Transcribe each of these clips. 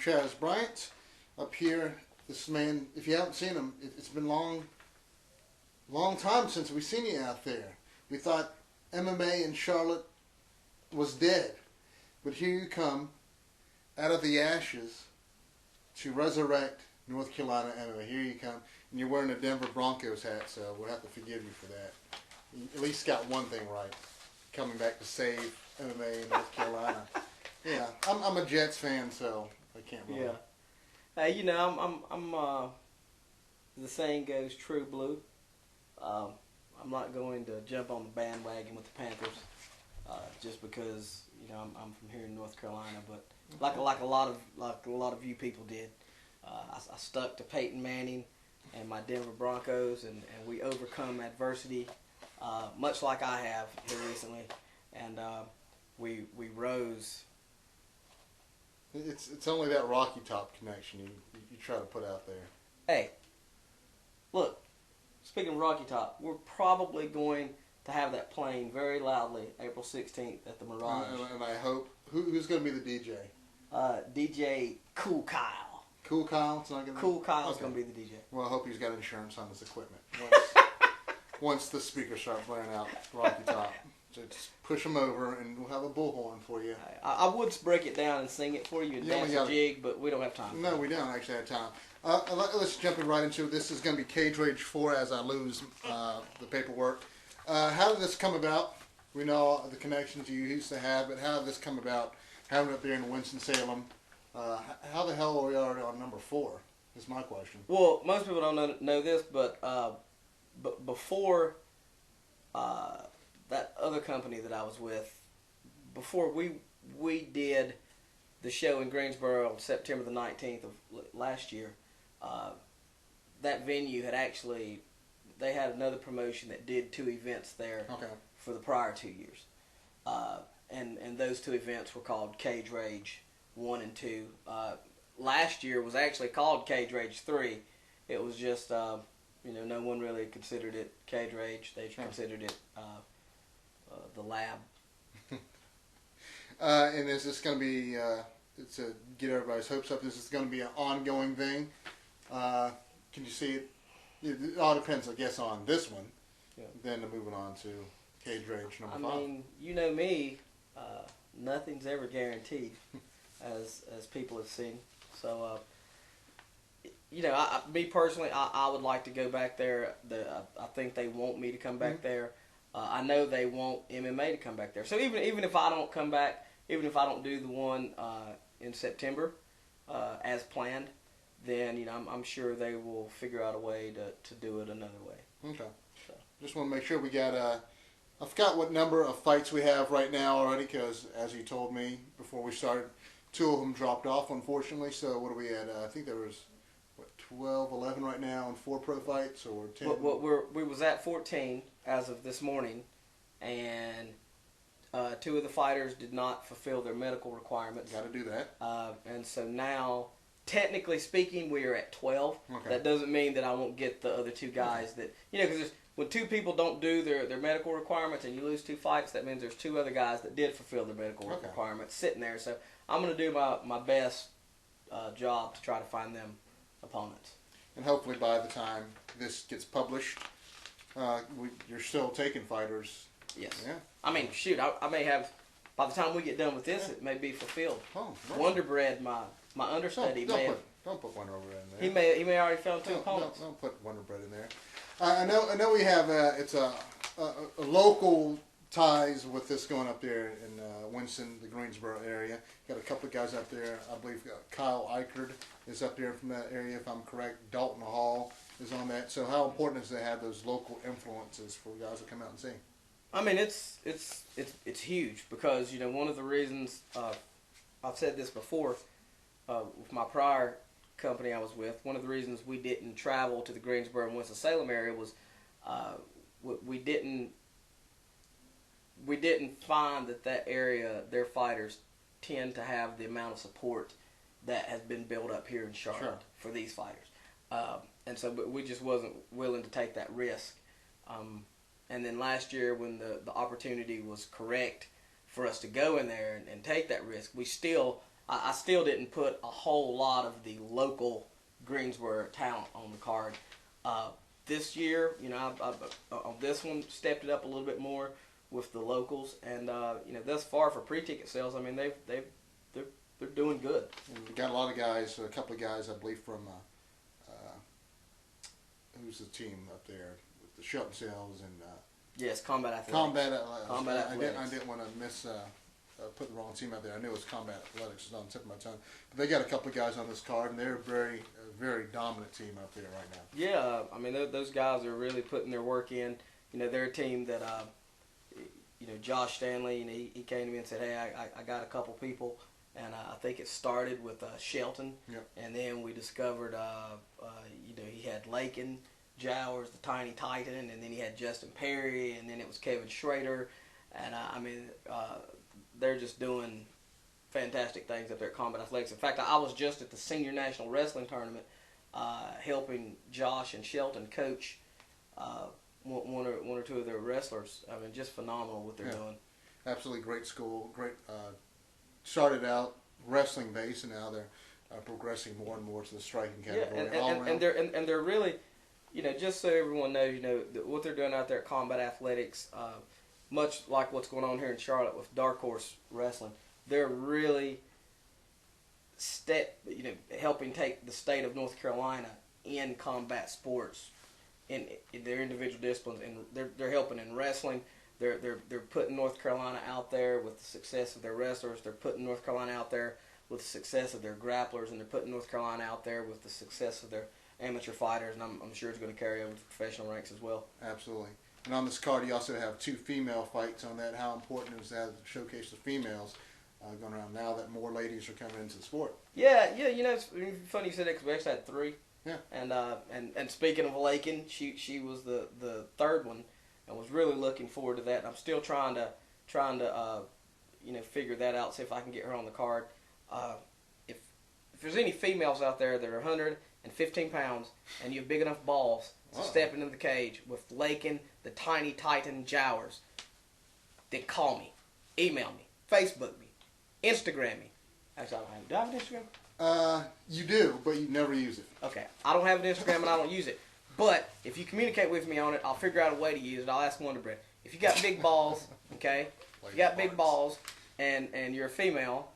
Chaz Bryant up here. This man, if you haven't seen him, it's been long time since we've seen you out there. We thought MMA in Charlotte was dead, but here you come out of the ashes to resurrect North Carolina MMA. Here you come, and you're wearing a Denver Broncos hat, so we'll have to forgive you for that. You at least got one thing right, coming back to save MMA in North Carolina. Yeah, I'm a Jets fan, so I can't really. Yeah. Hey, you know, I'm the saying goes, true blue. I'm not going to jump on the bandwagon with the Panthers, just because you know I'm from here in North Carolina. But like a lot of you people did, I stuck to Peyton Manning and my Denver Broncos, and we overcome adversity, much like I have here recently, and we rose. It's only that Rocky Top connection you try to put out there. Hey, look. Speaking of Rocky Top, we're probably going to have that playing very loudly April 16th at the Mirage. And I hope who's going to be the DJ? DJ Cool Kyle. Cool Kyle. It's not going to. Cool Kyle's going to be the DJ. Well, I hope he's got insurance on his equipment. Once the speakers start blaring out Rocky Top. So just push them over, and we'll have a bullhorn for you. I would break it down and sing it for you and dance a jig, but we don't have time. No, we don't actually have time. Let's jump right into it. This is going to be Cage Rage 4 as I lose the paperwork. How did this come about? We know the connections you used to have, but how did this come about? Having it up there in Winston-Salem. How the hell are we already on number 4 is my question. Well, most people don't know this, but before that other company that I was with, before we did the show in Greensboro on September the 19th of last year, that venue had actually, they had another promotion that did 2 events there for the prior 2 years. And those 2 events were called Cage Rage 1 and 2. Last year was actually called Cage Rage 3. It was just, no one really considered it Cage Rage. They considered it the lab. And is this going to be, to get everybody's hopes up, this is going to be an ongoing thing? Can you see it? It all depends, I guess, on this one. Yeah. Then moving on to Cage Rage number 5. I mean, you know me, nothing's ever guaranteed, as people have seen. So, me personally, I would like to go back there. I think they want me to come back there. I know they want MMA to come back there. So even if I don't come back, even if I don't do the one in September as planned, then I'm sure they will figure out a way to do it another way. Okay. So. Just want to make sure we got I forgot what number of fights we have right now already, because as you told me before we started, 2 of them dropped off, unfortunately. So what are we at? I think there was 12, 11 right now, and 4 pro fights, or 10. We was at 14 as of this morning, and 2 of the fighters did not fulfill their medical requirements. Got to do that. And so now, technically speaking, we are at 12. Okay. That doesn't mean that I won't get the other 2 guys that, because when 2 people don't do their medical requirements and you lose 2 fights, that means there's 2 other guys that did fulfill their medical requirements sitting there. So I'm going to do my best job to try to find them opponents. And hopefully by the time this gets published, you're still taking fighters. Yes. Yeah. I mean, shoot, I may have, by the time we get done with this, it may be fulfilled. Oh, right. Wonder Bread, my understudy, don't put Wonder Bread in there. He may already found 2 opponents. Don't put Wonder Bread in there. I know we have it's a local ties with this going up there in Winston, the Greensboro area. Got a couple of guys up there. I believe Kyle Eichert is up there from that area, if I'm correct. Dalton Hall is on that. So how important is it to have those local influences for guys to come out and see? I mean, it's huge, because one of the reasons I've said this before with my prior company I was with. One of the reasons we didn't travel to the Greensboro and Winston-Salem area was we didn't find that area, their fighters tend to have the amount of support that has been built up here in Charlotte for these fighters. And so we just wasn't willing to take that risk. And then last year, when the opportunity was correct for us to go in there and take that risk, we still I still didn't put a whole lot of the local Greensboro talent on the card. This year, on this one, stepped it up a little bit more with the locals, and thus far for pre-ticket sales, I mean they're doing good. And we got a lot of guys, a couple of guys, I believe, from who's the team up there with the Shelton Sales and Yes, Combat Athletics. Combat Athletics. I didn't want to miss put the wrong team out there. I knew it was Combat Athletics. It's on the tip of my tongue. But they got a couple of guys on this card, and they're a very dominant team out there right now. Yeah, I mean those guys are really putting their work in. They're a team that Josh Stanley, he came to me and said, hey, I got a couple people, and I think it started with Shelton, Yep. and then we discovered he had Lakin, Jowers, the Tiny Titan, and then he had Justin Perry, and then it was Kevin Schrader, and they're just doing fantastic things up there at Combat Athletics. In fact, I was just at the Senior National Wrestling Tournament helping Josh and Shelton coach one or two of their wrestlers. I mean, just phenomenal what they're doing. Absolutely great school. Great. Started out wrestling base, and now they're progressing more and more to the striking category. Yeah, and they're really, just so everyone knows, what they're doing out there at Combat Athletics, much like what's going on here in Charlotte with Dark Horse Wrestling, they're really helping take the state of North Carolina in combat sports in their individual disciplines, and they're helping in wrestling. They're putting North Carolina out there with the success of their wrestlers. They're putting North Carolina out there with the success of their grapplers, and they're putting North Carolina out there with the success of their amateur fighters, and I'm sure it's going to carry over to professional ranks as well. Absolutely. And on this card, you also have 2 female fights on that. How important is that to showcase the females going around now that more ladies are coming into the sport? Yeah, it's funny you said that because we actually had 3. Yeah. And speaking of Lakin, she was the third one, and was really looking forward to that. And I'm still trying to figure that out, see if I can get her on the card. If there's any females out there that are 115 pounds and you have big enough balls to step into the cage with Lakin, the Tiny Titan Jowers, then call me, email me, Facebook me, Instagram me. Actually, do I have an Instagram? You do, but you never use it. Okay, I don't have an Instagram and I don't use it. But if you communicate with me on it, I'll figure out a way to use it. I'll ask Wonder Bread. If you got big balls, okay, if you got big balls and you're a female,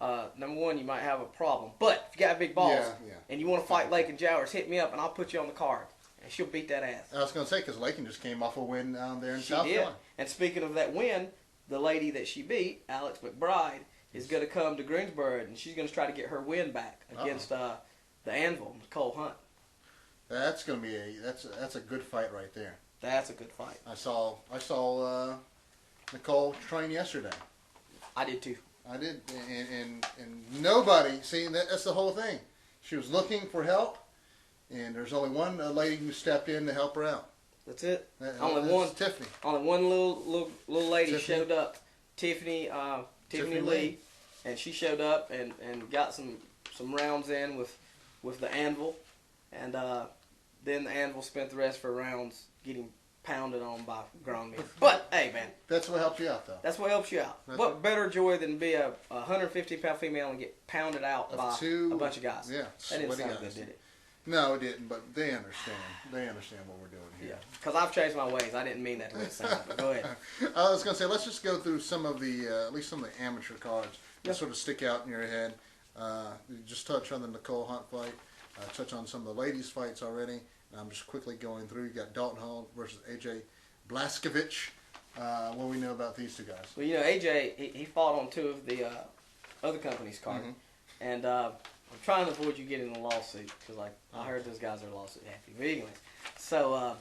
number one, you might have a problem. But if you got big balls and you want to fight Lakin Jowers, hit me up and I'll put you on the card. And she'll beat that ass. I was going to say, because Lakin just came off a win down there in She South did. Carolina. And speaking of that win, the lady that she beat, Alex McBride, is going to come to Greensboro, and she's going to try to get her win back against the Anvil, Nicole Hunt. That's going to be that's a good fight right there. That's a good fight. I saw Nicole train yesterday. I did too. I did, and nobody, see, that's the whole thing. She was looking for help, and there's only one lady who stepped in to help her out. That's it. That's Tiffany. Only one little lady Tiffany. showed up. Tiffany Lee, and she showed up and got some rounds in with the Anvil, and then the Anvil spent the rest of her rounds getting pounded on by grown men. But hey, man, that's what helped you out, though. That's what helps you out. What better joy than be a 150-pound female and get pounded out by a bunch of guys? Yeah, that didn't sound guys. good, did it? No, it didn't. But they understand. They understand what we're doing here. Yeah, because I've changed my ways. I didn't mean that to make it sound. But go ahead. I was going to say, let's just go through some of the at least some of the amateur cards that sort of stick out in your head. Just touch on the Nicole Hunt fight. Touch on some of the ladies' fights already. And I'm just quickly going through. You got Dalton Hall versus AJ Blaskovich. What do we know about these two guys? Well, AJ, he fought on 2 of the other company's card. And I'm trying to avoid you getting in a lawsuit because I heard those guys are lawsuit happy. But anyways, so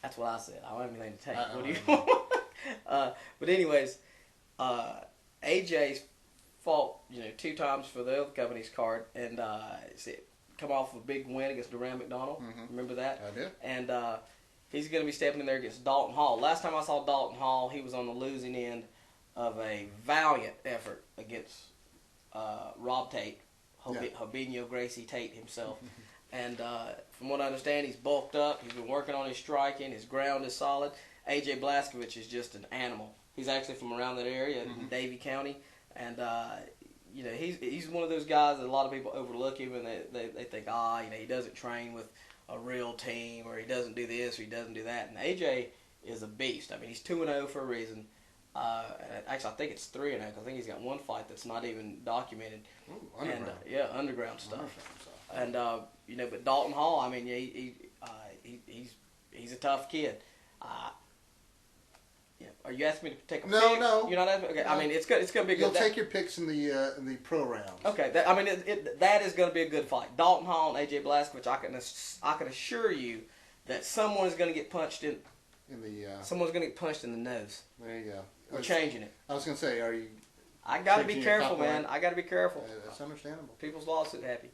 that's what I said. I don't have anything to take. What do you want? But anyways, AJ's fought 2 times for the other company's card and come off of a big win against Duran McDonald. Remember that? I did. And he's going to be stepping in there against Dalton Hall. Last time I saw Dalton Hall, he was on the losing end of a valiant effort against Rob Tate, Hobinho Gracie Tate himself. And from what I understand, he's bulked up. He's been working on his striking. His ground is solid. AJ Blaskovich is just an animal. He's actually from around that area in Davie County. And you know, he's one of those guys that a lot of people overlook him, and they think, you know, he doesn't train with a real team, or he doesn't do this, or he doesn't do that. And AJ is a beast. I mean, he's 2-0 for a reason. Actually, I think it's 3-0 because I think he's got one fight that's not even documented. Ooh, underground. And, underground stuff. Underground And you know, but Dalton Hall, I mean, he's a tough kid. Yeah. Are you asking me to take a pick? No. You're not asking. Okay. No. I mean, it's gonna be good. You'll take your picks in the pro rounds. Okay. That is gonna be a good fight. Dalton Hall and AJ Blazkowicz. I can assure you that someone's gonna get punched in. Someone's gonna get punched in the nose. There you go. We're changing it. I was gonna say, are you? I gotta be careful, man. I gotta be careful. That's understandable. People's lawsuit happy.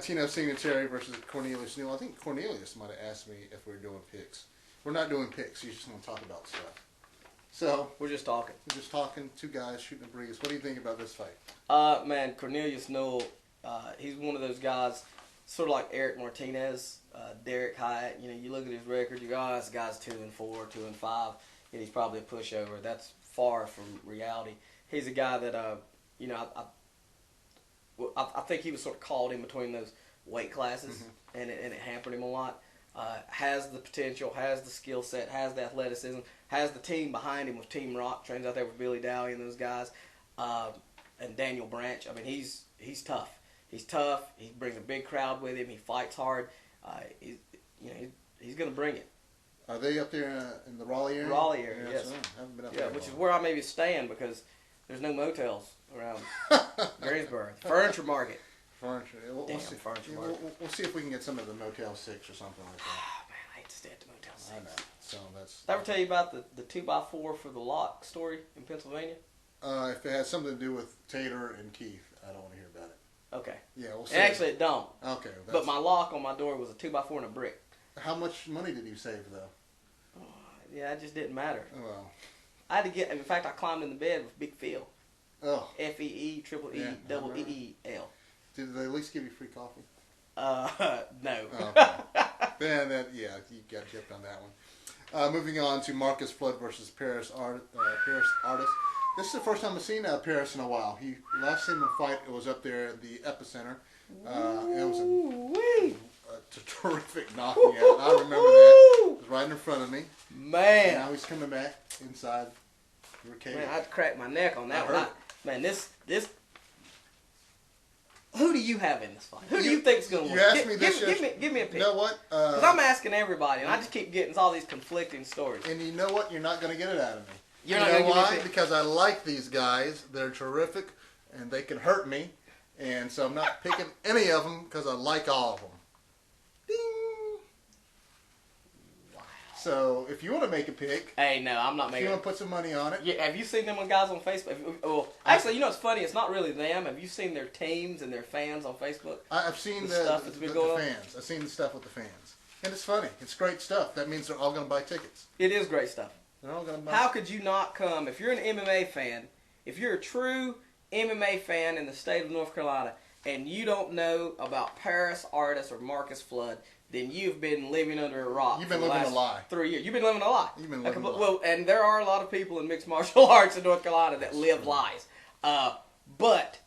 Tino Signateri versus Cornelius Newell. I think Cornelius might have asked me if we're doing picks. We're not doing picks. He's just going to talk about stuff. So we're just talking. We're just talking. Two guys shooting a breeze. What do you think about this fight? Man, Cornelius Newell. He's one of those guys, sort of like Eric Martinez, Derek Hyatt. You know, you look at his record. You go, this guy's 2-4, 2-5, and he's probably a pushover. That's far from reality. He's a guy that you know, I think he was sort of caught in between those weight classes, and it hampered him a lot. Has the potential, has the skill set, has the athleticism, has the team behind him with Team Rock, trains out there with Billy Dowie and those guys, and Daniel Branch. I mean, he's tough. He's tough. He brings a big crowd with him. He fights hard. He's going to bring it. Are they up there in the Raleigh area? Raleigh area, yeah, yes. So I haven't been up there which is where I may be staying because there's no motels around Greensboro. Furniture market. Furniture. Damn, furniture market. We'll see if we can get some of the Motel 6 or something like that. Man, I hate to stay at the Motel 6. I know. So that's. Did I ever tell you about the 2x4 for the lock story in Pennsylvania? If it has something to do with Tater and Keith, I don't want to hear about it. Okay. Yeah, we'll see. Actually, it don't. Okay. But my lock on my door was a 2x4 and a brick. How much money did you save, though? Yeah, it just didn't matter. Well. I had to get. In fact, I climbed in the bed with Big Phil. Oh. FEE, triple E, double EEL. Did they at least give you free coffee? No. Okay. Then, you got gypped on that one. Moving on to Marcus Flood versus Paris Artis. This is the first time I've seen Paris in a while. Last seen him fight, it was up there at the Epicenter. It was a terrific knocking out. I remember that. It was right in front of me. Man. And now he's coming back inside your cage. Man, I'd crack my neck on that one. Man, this. Who do you have in this fight? Who do you think's going to win? You asked me this. Give me a pick. You know what? Because I'm asking everybody, and I just keep getting all these conflicting stories. And you know what? You're not going to get it out of me. You're not going to why? Because I like these guys. They're terrific, and they can hurt me. And so I'm not picking any of them because I like all of them. Ding! Wow. So if you want to make a pick, hey, no, I'm not if making. you want to put some money on it, yeah. Have you seen them guys on Facebook? Well, actually, you know what's funny? It's not really them. Have you seen their teams and their fans on Facebook? I've seen the stuff that's been going on. fans. I've seen the stuff with the fans, and it's funny. It's great stuff. That means they're all going to buy tickets. It is great stuff. They're all going to buy. How could you not come if you're an MMA fan? If you're a true MMA fan in the state of North Carolina, and you don't know about Paris Artis or Marcus Flood, then you've been living under a rock. You've been for the living last a lie. 3 years. You've been living a lie. You've been living a lie. Well, and there are a lot of people in mixed martial arts in North Carolina that live lies. But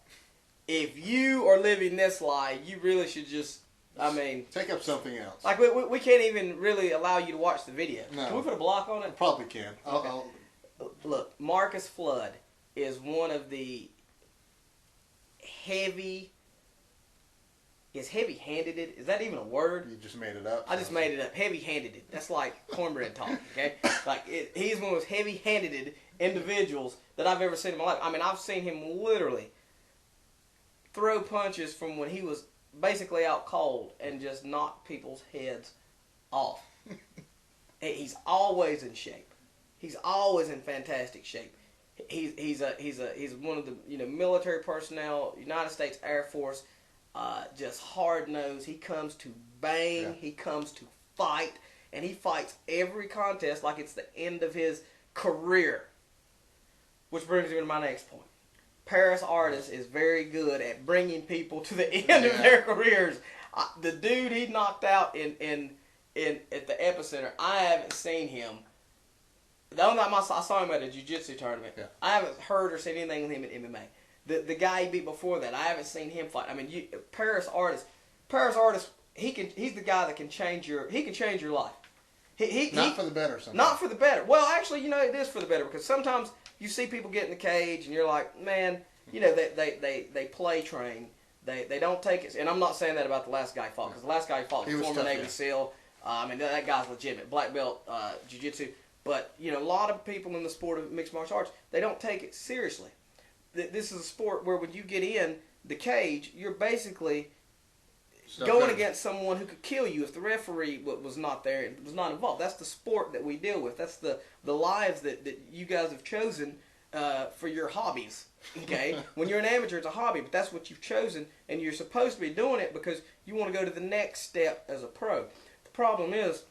if you are living this lie, you really should just, take up something else. like we can't even really allow you to watch the video. No. Can we put a block on it? Probably can. Okay. Look, Marcus Flood is one of the heavy-handed. Is that even a word? You just made it up. I just made it up. Heavy-handed. That's like cornbread talk, okay? He's one of those heavy-handed individuals that I've ever seen in my life. I mean, I've seen him literally throw punches from when he was basically out cold and just knock people's heads off. He's always in shape. He's always in fantastic shape. He's one of the military personnel, United States Air Force, just hard nosed. He comes to bang. Yeah. He comes to fight, and he fights every contest like it's the end of his career. Which brings me to my next point. Paris Artis is very good at bringing people to the end of their careers. The dude he knocked out at the Epicenter, I haven't seen him. The only time I saw him at a jiu-jitsu tournament. Yeah. I haven't heard or seen anything with him in MMA. The guy he beat before that, I haven't seen him fight. I mean, Paris Artist, he's the guy that can change your life. Not for the better, sometimes. Not for the better. Well, actually, it is for the better, because sometimes you see people get in the cage and you're like, man, they play train. They don't take it. And I'm not saying that about the last guy he fought, because the last guy he fought was former Navy SEAL. I mean, that guy's legitimate. Black belt jiu-jitsu. But, a lot of people in the sport of mixed martial arts, they don't take it seriously. This is a sport where when you get in the cage, you're basically going against someone who could kill you if the referee was not there and was not involved. That's the sport that we deal with. That's the lives that you guys have chosen for your hobbies. Okay? When you're an amateur, it's a hobby, but that's what you've chosen, and you're supposed to be doing it because you want to go to the next step as a pro. The problem is,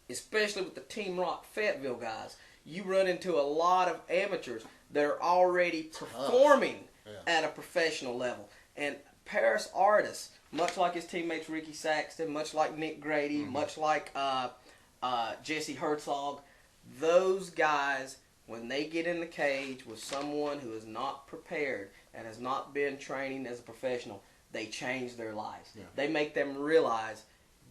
especially with the Team Rock Fayetteville guys, you run into a lot of amateurs that are already performing at a professional level. And Paris Artist, much like his teammates Ricky Saxton, much like Nick Grady, much like Jesse Herzog, those guys, when they get in the cage with someone who is not prepared and has not been training as a professional, they change their lives. Yeah. They make them realize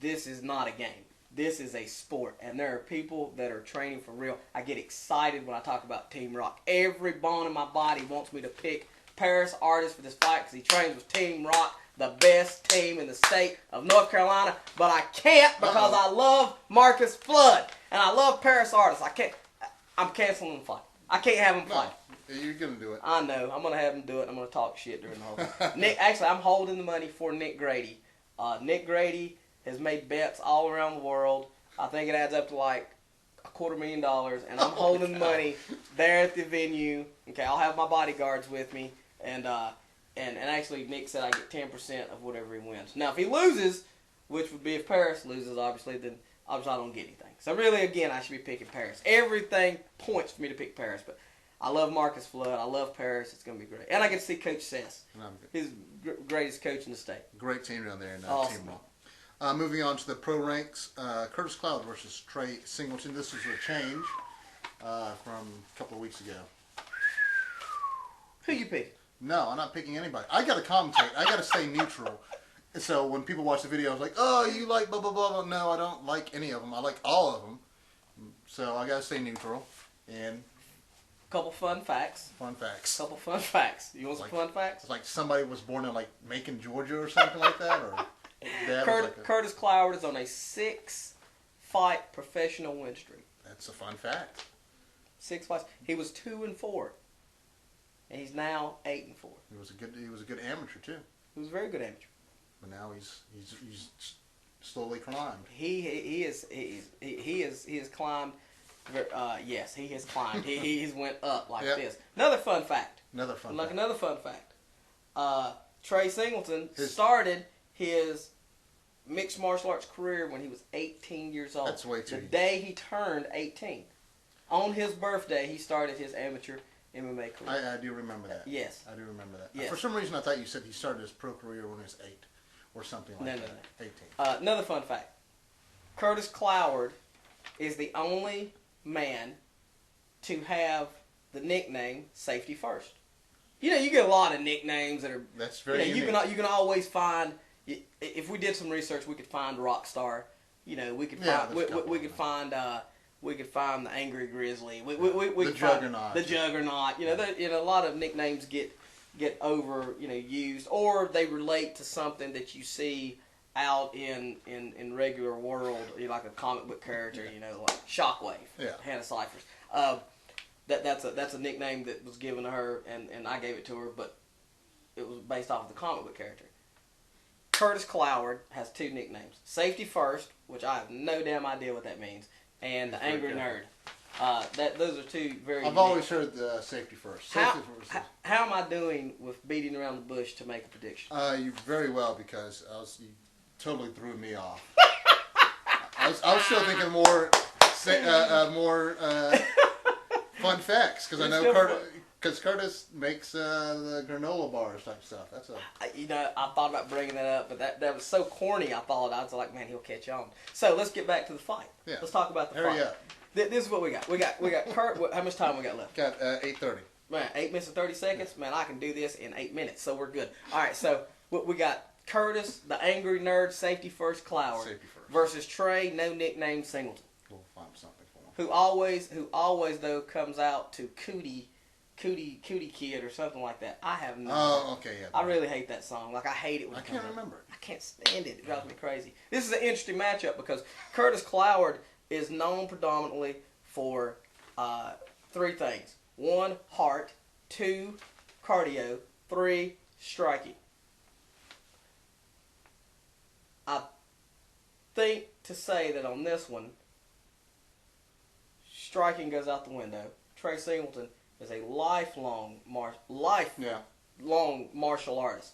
this is not a game. This is a sport, and there are people that are training for real. I get excited when I talk about Team Rock. Every bone in my body wants me to pick Paris Artist for this fight because he trains with Team Rock, the best team in the state of North Carolina, but I can't because I love Marcus Flood, and I love Paris Artist. I'm canceling the fight. I can't have him fight. You're going to do it. I know. I'm going to have him do it. I'm going to talk shit during the whole thing. Actually, I'm holding the money for Nick Grady. Nick Grady has made bets all around the world. I think it adds up to like $250,000, and I'm holding the money there at the venue. Okay, I'll have my bodyguards with me, and actually Nick said I get 10% of whatever he wins. Now, if he loses, which would be if Paris loses, obviously, then obviously I don't get anything. So really, again, I should be picking Paris. Everything points for me to pick Paris, but I love Marcus Flood. I love Paris. It's going to be great. And I get to see Coach Sess. He's the greatest coach in the state. Great team down there in awesome. Team Rock. Moving on to the pro ranks, Curtis Cloud versus Trey Singleton. This is a change from a couple of weeks ago. Who you pick? No, I'm not picking anybody. I got to commentate. I got to stay neutral. And so when people watch the video, I was like, oh, you like blah, blah, blah, blah. No, I don't like any of them. I like all of them. So I got to stay neutral. And couple fun facts. Fun facts. Couple fun facts. You want some fun facts? It's like somebody was born in like Macon, Georgia or something like that? Or Curtis Cloward is on a 6-fight professional win streak. That's a fun fact. 6 fights. He was 2-4, and he's now 8-4. He was a good amateur too. He was a very good amateur. But now he's slowly climbed. He has climbed. Yes, he has climbed. he has went up like this. Another fun fact. Another fun fact. Trey Singleton started his mixed martial arts career when he was 18 years old. That's way too. The day he turned 18. On his birthday, he started his amateur MMA career. I do remember that. Yes. I do remember that. Yes. For some reason, I thought you said he started his pro career when he was 8 or something like that. No. 18. Another fun fact. Curtis Cloward is the only man to have the nickname Safety First. You get a lot of nicknames that are. That's very unique. You can always find. If we did some research, we could find Rockstar. We could find. We could find. We could find the Angry Grizzly. We the Juggernaut. The Juggernaut. A lot of nicknames get over used, or they relate to something that you see out in regular world, like a comic book character. Like Shockwave. Yeah. Hannah Cyphers. That's a nickname that was given to her, and I gave it to her, but it was based off of the comic book character. Curtis Cloward has 2 nicknames: Safety First, which I have no damn idea what that means, and the Angry Nerd. Those are 2 very. I've always heard the Safety First. How am I doing with beating around the bush to make a prediction? You very well, because you totally threw me off. I was still thinking more fun facts, because I know Curtis makes the granola bars type stuff. That's I thought about bringing that up, but that was so corny. I was like, man, he'll catch on. So let's get back to the fight. Yeah. Let's talk about the fight. Hurry up. This is what we got. We got Kurt. How much time we got left? Got 8:30. Man, 8 minutes and 30 seconds. Man, I can do this in 8 minutes, so we're good. All right, so we got Curtis, the angry nerd, safety first Cloward, Safety first. versus Trey, no nickname Singleton, We'll find something for him. who always though comes out to Cootie Kid or something like that. I have no. Oh, okay, yeah. I really hate that song. Like I hate it when I it comes can't out. remember it. I can't stand it. It drives me crazy. This is an interesting matchup because Curtis Cloward is known predominantly for 3 things: 1, heart; 2, cardio; 3, striking. I think to say that on this one, striking goes out the window. Trey Singleton is a lifelong martial artist.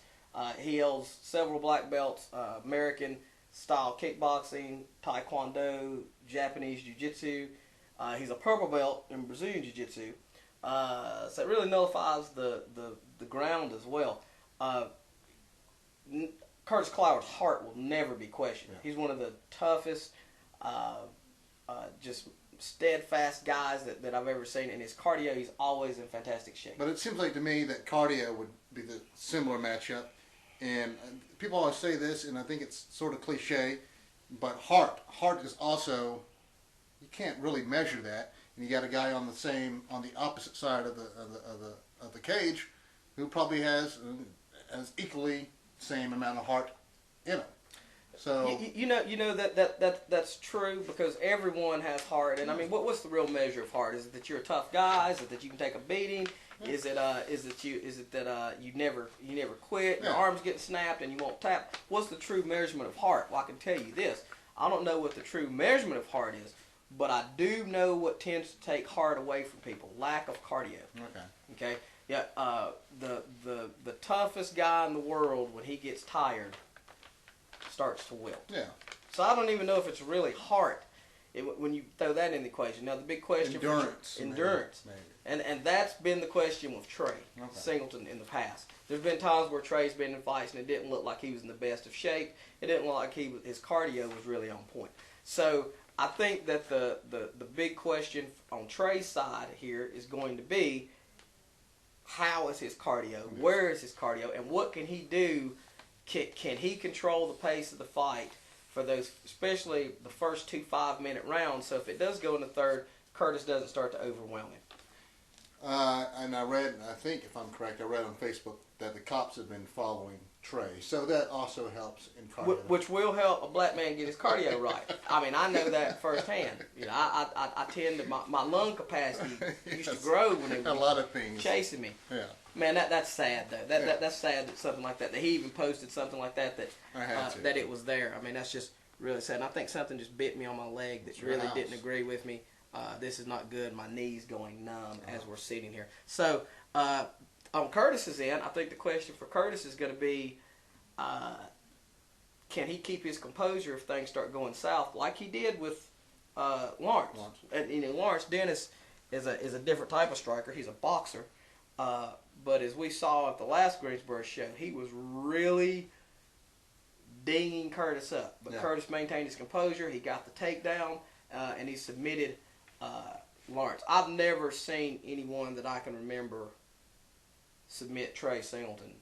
He holds several black belts: American style kickboxing, taekwondo, Japanese jiu-jitsu. He's a purple belt in Brazilian jiu-jitsu. So it really nullifies the ground as well. Curtis Cloward's heart will never be questioned. Yeah. He's one of the toughest, just steadfast guys that I've ever seen. And his cardio, he's always in fantastic shape. But it seems like to me that cardio would be the similar matchup. And people always say this, and I think it's sort of cliche, but heart is also, you can't really measure that. And you got a guy on the opposite side of the cage, who probably has equally same amount of heart in him. So you know that's true because everyone has heart, and I mean, what's the real measure of heart? Is it that you're a tough guy? Is it that you can take a beating? Is it that you never quit? Your Yeah. arms get snapped and you won't tap? What's the true measurement of heart? Well, I can tell you this: I don't know what the true measurement of heart is, but I do know what tends to take heart away from people: lack of cardio. okay. Okay, yeah. The toughest guy in the world, when he gets tired, starts to wilt. Yeah. So I don't even know if it's really heart when you throw that in the equation. Now the big question Endurance. for endurance, Maybe. and that's been the question with Trey Okay. Singleton in the past. There's been times where Trey's been in fights and it didn't look like he was in the best of shape. It didn't look like his cardio was really on point. So I think that the big question on Trey's side here is going to be, how is his cardio? Where is his cardio? And what can he do? Can he control the pace of the fight for those, especially the first 2 5-minute rounds? So if it does go in the third, Curtis doesn't start to overwhelm him. And I think if I'm correct, I read on Facebook that the cops have been following Trey. So that also helps in cardio. Which will help a black man get his cardio right. I mean, I know that firsthand. You know, I tend to, my lung capacity used to grow when they a were lot of things. chasing me. Yeah. Man, that's sad though. That's sad that something like that. That he even posted something like that. I had to. That it was there. I mean, that's just really sad. And I think something just bit me on my leg that It's your really house. didn't agree with me. This is not good. My knee's going numb as we're sitting here. So on Curtis's end, I think the question for Curtis is going to be, can he keep his composure if things start going south, like he did with Lawrence? And you know, Lawrence Dennis is a different type of striker. He's a boxer. But as we saw at the last Greensboro show, he was really dinging Curtis up. But Yeah. Curtis maintained his composure. He got the takedown, and he submitted Lawrence. I've never seen anyone that I can remember submit Trey Singleton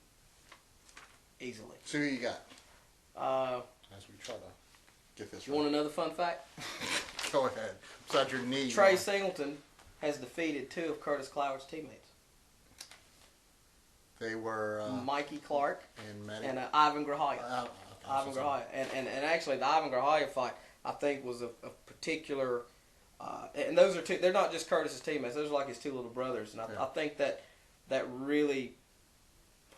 easily. So who you got? As we try to get this You right. want another fun fact? Go ahead. Beside your knee. Trey Singleton has defeated 2 of Curtis Cloward's teammates. They were Mikey Clark and Matty. and Ivan Grahaya. Ivan Ivan Grahaya. And actually, the Ivan Grahaya fight, I think, was a particular... and those are 2... They're not just Curtis's teammates. Those are like his 2 little brothers. And Yeah. I think that really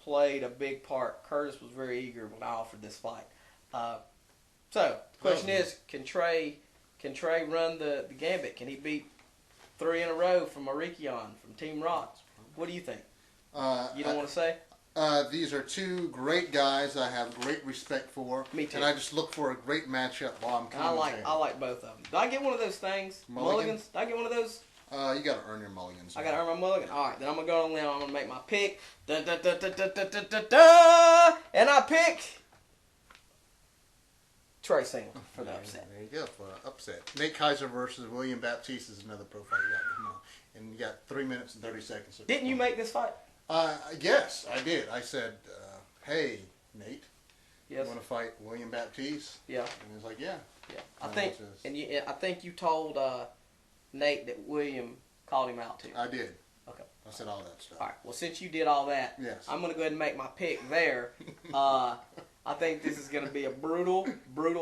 played a big part. Curtis was very eager when I offered this fight. So, the question is, can Trey run the gambit? Can he beat 3 in a row from Marikian, from Team Rock? What do you think? You don't want to say? These are 2 great guys I have great respect for. Me too. And I just look for a great matchup while I'm commentating. I like both of them. Do I get one of those things? Mulligan? Mulligans? Do I get one of those? You got to earn your mulligans. I got to earn my mulligan. All right, then I'm going to go on a limb. I'm going to make my pick. Dun, dun, dun, dun, dun, dun, dun, dun, dun. And I pick Trey Singleton for the upset. There you go, for an upset. Nate Kaiser versus William Baptiste is another pro fight. Yeah, come on. and you got 3 minutes and 30 seconds. Didn't you make this fight? Yes, I did. I said, "Hey, Nate, Yes. you want to fight William Baptiste?" Yeah. And he was like, "Yeah." Yeah. I think you told Nate that William called him out too. I did. Okay. I said all that stuff. All right. Well, since you did all that, Yes. I'm going to go ahead and make my pick there. I think this is going to be a brutal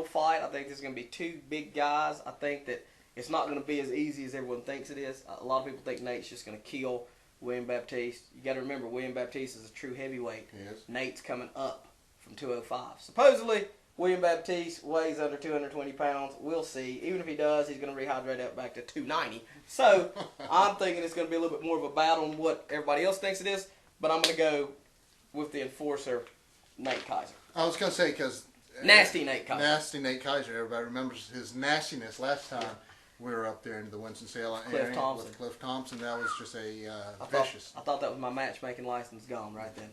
fight. I think this is going to be two big guys. I think that it's not going to be as easy as everyone thinks it is. A lot of people think Nate's just going to kill William Baptiste. You got to remember, William Baptiste is a true heavyweight. He is. Nate's coming up from 205. Supposedly, William Baptiste weighs under 220 pounds. We'll see. Even if he does, he's going to rehydrate up back to 290. So I'm thinking it's going to be a little bit more of a battle than what everybody else thinks it is. But I'm going to go with the enforcer, Nate Kaiser. I was going to say, because... Nasty Nate Kaiser. Nasty Nate Kaiser. Everybody remembers his nastiness last time we were up there into the Winston-Salem area Thompson. with Cliff Thompson. That was just a I vicious... thought that was my matchmaking license gone right then.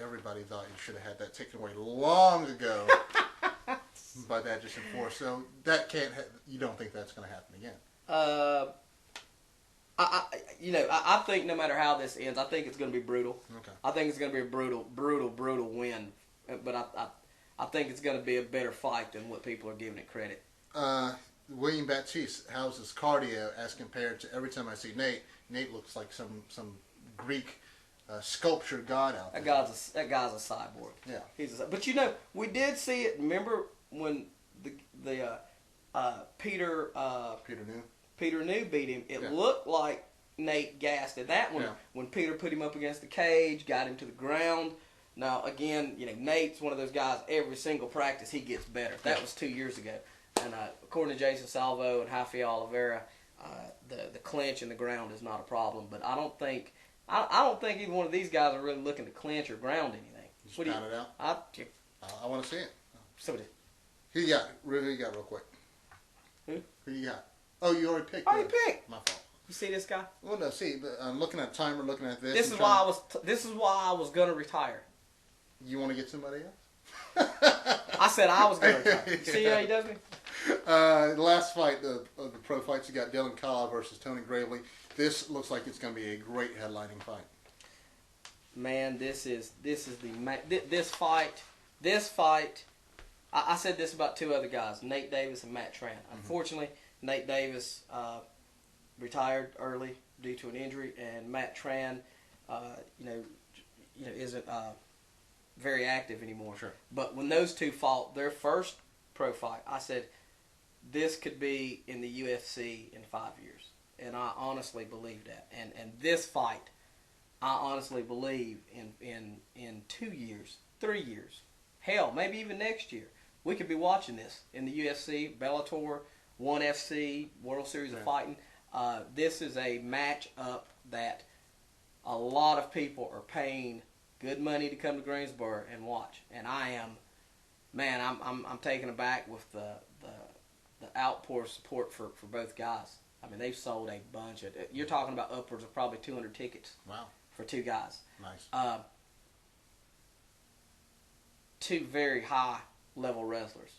Everybody thought you should have had that taken away long ago. But that just enforced. So that can't... you don't think that's going to happen again? I think no matter how this ends, I think it's going to be brutal. Okay. I think it's going to be a brutal win. But I think it's going to be a better fight than what people are giving it credit. William Baptiste, how's his cardio as compared to every time I see Nate? Nate looks like some Greek sculpture god out there. That guy's a cyborg. Yeah. But we did see it. Remember when the Peter New beat him? It looked like Nate gassed at that one when Peter put him up against the cage, got him to the ground. Now again, Nate's one of those guys. Every single practice he gets better. That was 2 years ago. And according to Jason Salvo and Rafael Oliveira, the clinch in the ground is not a problem. But I don't think either one of these guys are really looking to clinch or ground anything. Just pound it out. I want to see it. Somebody. Who you got? Who you got, real quick? Who you got? Oh, you already picked. I already picked. My fault. You see this guy? Well, no. See, I'm looking at the timer, looking at this. This is why I was gonna retire. You want to get somebody else? I said I was gonna retire. See how he does me? The last fight of the pro fights, you got Dylan Kala versus Tony Gravely. This looks like it's going to be a great headlining fight. Man, this fight. I said this about two other guys, Nate Davis and Matt Tran. Unfortunately, Nate Davis retired early due to an injury, and Matt Tran, isn't very active anymore. Sure. But when those two fought their first pro fight, I said this could be in the UFC in 5 years, and I honestly believe that. And this fight, I honestly believe in 2 years, 3 years, hell, maybe even next year, we could be watching this in the UFC, Bellator, ONE FC, World Series of Fighting. This is a match-up that a lot of people are paying good money to come to Greensboro and watch. And I am, man, I'm taken aback with the outpour of support for both guys. I mean, they've sold a bunch of. You're talking about upwards of probably 200 tickets. Wow. For two guys. Nice. Two very high level wrestlers.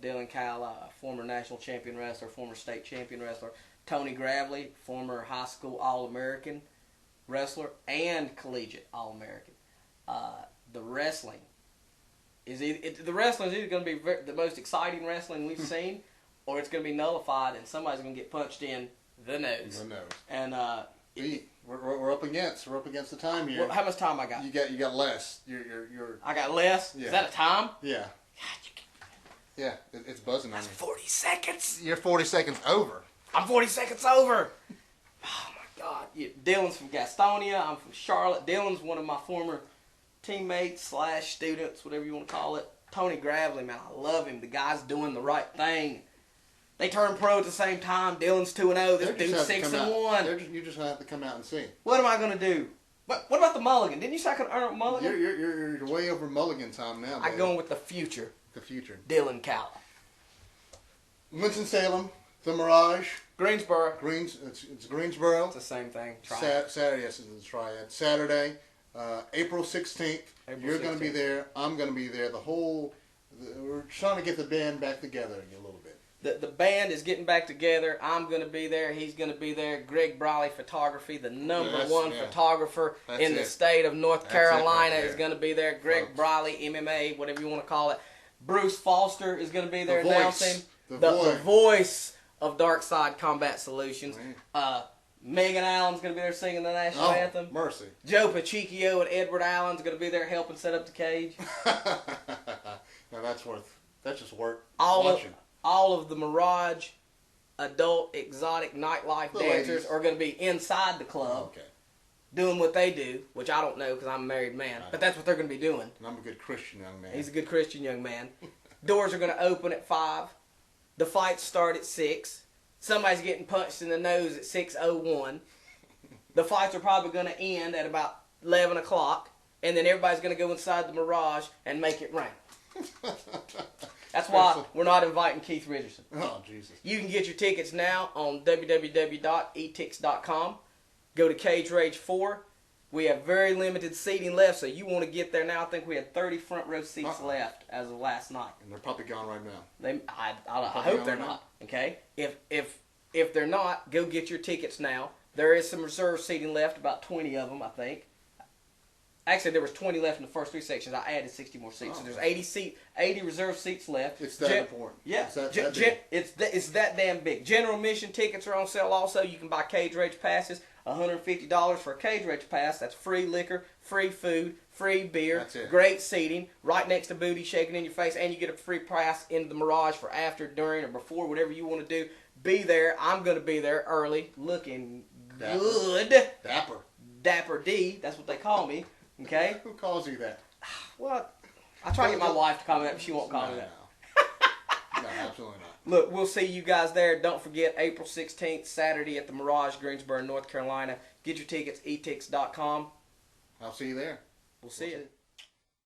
Dylan Kala, a former national champion wrestler, former state champion wrestler. Tony Gravely, former high school All-American wrestler and collegiate All-American. The wrestling is either going to be the most exciting wrestling we've seen, or it's going to be nullified and somebody's going to get punched in the nose. The nose. And we're up against the time here. Well, how much time I got? You got less. You're I got less. Yeah. Is that a time? Yeah. Yeah, it's buzzing on you. 40 seconds. You're 40 seconds over. I'm 40 seconds over. Oh my God. Dylan's from Gastonia. I'm from Charlotte. Dylan's one of my former teammates / students, whatever you want to call it. Tony Gravely, man, I love him. The guy's doing the right thing. They turned pro at the same time. Dylan's 2-0. This dude's 6-1. You're just gonna have to come out and see. What am I gonna do? What about the mulligan? Didn't you say I could earn a mulligan? You're way over mulligan time now. I'm going with the future. The future. Dylan Kala. Winston-Salem, the Mirage. Greensboro. It's Greensboro. It's the same thing. Saturday, yes, it's a triad. Saturday, April 16th. You're going to be there. I'm going to be there. We're trying to get the band back together a little bit. The band is getting back together. I'm going to be there. He's going to be there. Greg Briley Photography, the number one photographer in the state of North Carolina, is going to be there. Greg Briley, MMA, whatever you want to call it. Bruce Foster is going to be there announcing. The voice of Dark Side Combat Solutions. Megan Allen's going to be there singing the national anthem. Mercy. Joe Pachicchio and Edward Allen's going to be there helping set up the cage. Now that's just worth watching. All of the Mirage adult exotic nightlife dancers are going to be inside the club doing what they do, which I don't know because I'm a married man, but that's what they're going to be doing. And I'm a good Christian young man. He's a good Christian young man. Doors are going to open at 5. The fights start at 6. Somebody's getting punched in the nose at 6:01. The fights are probably going to end at about 11 o'clock, and then everybody's going to go inside the Mirage and make it rain. That's why we're not inviting Keith Richardson. Oh, Jesus. You can get your tickets now on www.etix.com. Go to Cage Rage 4. We have very limited seating left, so you want to get there now. I think we had 30 front row seats left as of last night. And they're probably gone right now. I hope they're not. Okay? If they're not, go get your tickets now. There is some reserve seating left, about 20 of them, I think. Actually, there was 20 left in the first 3 sections. I added 60 more seats. So there's 80 reserve seats left. It's that important. Yeah. It's that damn big. General admission tickets are on sale also. You can buy Cage Rage passes. $150 for a Cage Rage pass. That's free liquor, free food, free beer, great seating, right next to booty shaking in your face, and you get a free pass in the Mirage for after, during, or before, whatever you want to do. Be there. I'm going to be there early, looking good. Dapper D. That's what they call me. Okay? Who calls you that? Well, I try to get my wife to call me that, but she won't call me that. No, absolutely not. Look, we'll see you guys there. Don't forget, April 16th, Saturday at the Mirage, Greensboro, North Carolina. Get your tickets, etix.com. I'll see you there. We'll see you.